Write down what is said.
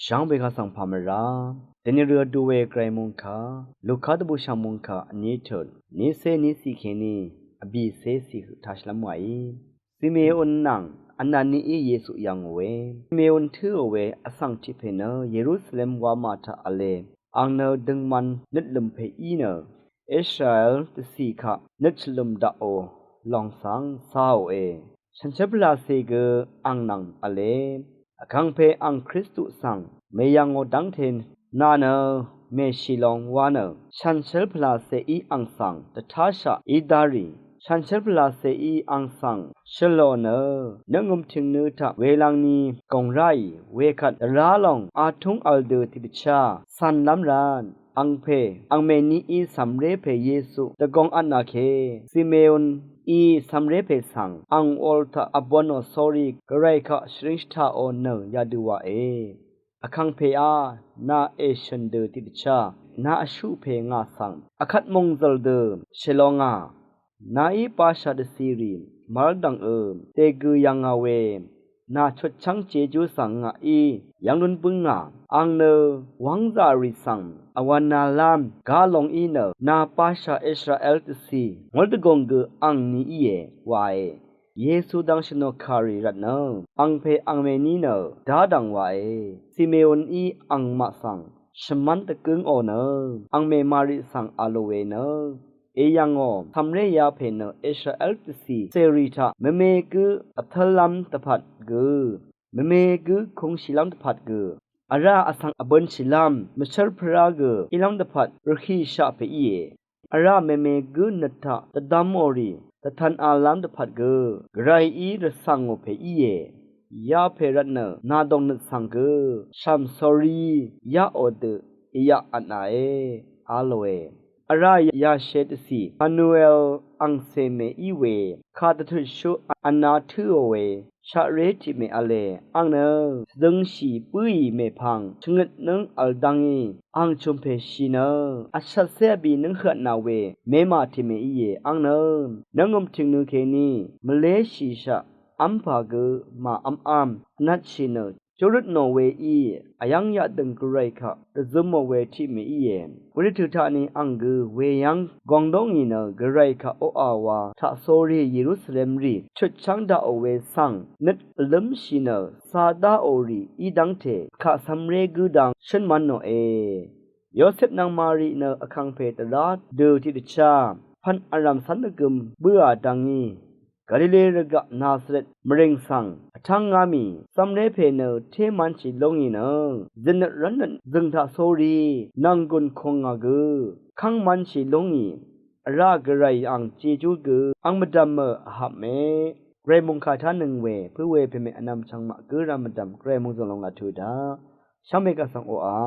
ช่างเบกาสังพามราเดนเรือดูเวไกรมุงคาลูกค้าตบุชามุงคานี้เถิดนี้เซนี้สิเคนีอบีเซสิทัชลำไว้ซิเมอุนนังอันนั้นนี้เยซูยังเวซิเมอุนถือเวอสังทิเพเนเยรูซาเล็มวามาทาอเลอังเนดึงมันนึดลมเพอีเนอิสราเอลตสีขะนึดลมดาโอลองสังสาวฉันเชบลาเซเกอังนังอเลคังเพอังคริสตุสังเมยังโอดังเทนนาเนเมชิลองวานฉันเชบลาเซอีอังสังตถาชะอีดารีฉันเชบลาเซอีอังสังชโลเนนงมถึงเนื้อทักเวลังนี้กงไรเวขัดราลองอาทุงอัลเดอติบิชาสันลำรานอังเพอังเมนีอีสัมเรเพเยซูตะกงอันนาเคซิเมอุนอีสัมเรเพสังอังออลทาอับบอนอสอรีกไรคะชริชทาโอเนยาดูวาอคังเพอานาเอชันเดอติบิชานาอชูเพงาสังอคัดมงซลเดเชลองานาอีปาชาเดซีรีมาลดังเตกุยังอาเวนาชดชังเจจูสังอียังนุนปุงอังเนวังซาริสังอวานาลามกาลงอีเนนาปาชาอิสราเอลตซีงอลตกงกอังนีเยวายเยซูดังชโนคารีรัตเนอังเพอังเมนีเนดาดังวายซิเมอนอีอังมาสังชมันตะกึงโอเนอังเมมาริสังอาโลเวเนเอยังอทำเรียเพนอิสราเอลตซีเซริทาเมเมกุอัทลัมตพัดกุเมเมกุคงชิลัมตพัดกุอาราอสังอบันชิลัมมชลพรากุอิลัมตพัดรคีชาเปอีอาราเมเมกุนัทตะดัมโอรีตะทันอาลัมตพัดกุไกรอีรสังโอเปอียาเพรัตเนนาดงนสังกุชัมสอรียาโอเดอยาอันนาอาโลอารายาเชตสีมานูเอลอังเซเมอีเวคาตทุชุอันนาทือเวชาเรติเมอเลอังเนดึงสีปุยเมพังชงดนึงอัลดังอีอังชุมเพชีเนอัชเซบีนึงขนาเวเมมาติเมอีอังเนนังงมถึงนึงเคนีมเลชีชาอัมพากมาอัมนัดชินจรุดโนเวอีอายังยาดึงกรายค่ะระซุมเวทิเมอีวันที่ทุกท่านี้อังกูเวยังกองดงอีนกรายค่ะโออาวาทักโซรีเยรูซาเล็มรีชุดช่างดาโอเวสังนัดลัมชินซาดาโอรีอีดังเทข้าสัมเรกูดังฉันมันโนโยเซฟนางมารีเนอคังเพตราดเดอที่ดิชาพันอารามสันตกึมเบื่อดังงี้กาลิเลรกะนาซเรตมเริงสังทังงามีสัมเรเพเนเทมันชิลงอีนจินรันนันจึงทาโซรีนังกุนคงงากุขังมันชิลงอีรากไรอังจีจูกุอังมดัมเมหับเมเกรมุงคาทานึงเวเพื่อเวเพเมอนำชังมะกุรามดัมเกรมุงจงลงอาทูดาชัมเมกะสังโออา